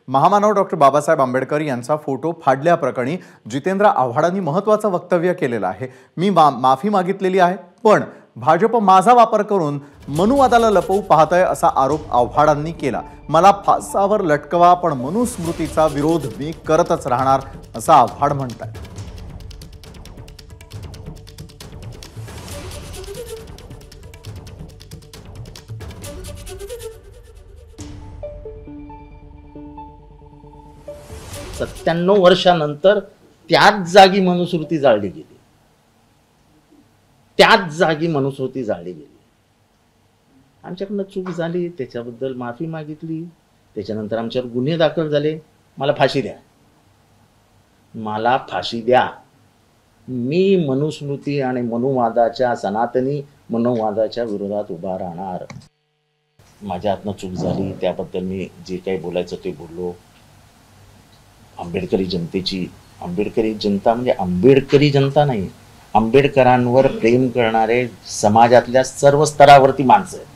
महामानव डॉक्टर बाबासाहेब आंबेडकर यांचा फोटो फाडल्याप्रकरणी जितेंद्र आव्हाडांनी महत्त्वाचं वक्तव्य केलेलं आहे। मी माफी मागितलेली आहे, पण भाजप माझा वापर करून मनुवादाला लपवू पाहतंय असा आरोप आव्हाडांनी केला। मला फासावर लटकवा, पण मनुस्मृतीचा विरोध मी करतच राहणार असं आव्हाड म्हणतात। सत्त्याण्णव वर्षानंतर त्याच जागी मनुस्मृती जाळली गेली, त्याच जागी मनुस्मृती जाळली गेली। आमच्याकडनं चूक झाली, त्याच्याबद्दल माफी मागितली, त्याच्यानंतर आमच्यावर गुन्हे दाखल झाले। मला फाशी द्या, मला फाशी द्या। मी मनुस्मृती आणि मनुवादाच्या, सनातनी मनुवादाच्या विरोधात उभा राहणार। माझ्या हातनं चूक झाली, त्याबद्दल मी जे काही बोलायचं ते बोललो। आंबेडकरी जनतेची, आंबेडकरी जनता म्हणजे आंबेडकरी जनता नाही, आंबेडकरांवर प्रेम करणारे समाजातल्या सर्व स्तरावरती माणसं आहेत,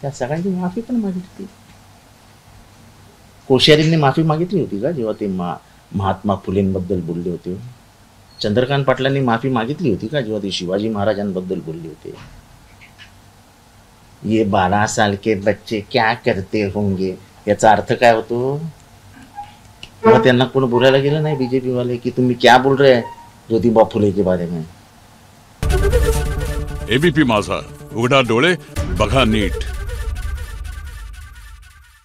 त्या सगळ्यांची माफी पण मागितली। कोश्यारींनी माफी मागितली होती का जेव्हा ते महात्मा फुलेंबद्दल बोलले होते? चंद्रकांत पाटलांनी माफी मागितली होती का जेव्हा ते शिवाजी महाराजांबद्दल बोलले होते? ये 12 साल के बच्चे क्या करते होंगे याचा अर्थ काय होतो? मग त्यांना कोण बोलायला गेलं नाही बीजेपी वाले की तुम्ही क्या बोल रहे हैं ज्योतिबा फुले के बारे में? एबीपी माझा, उघडा डोळे बघा नीट।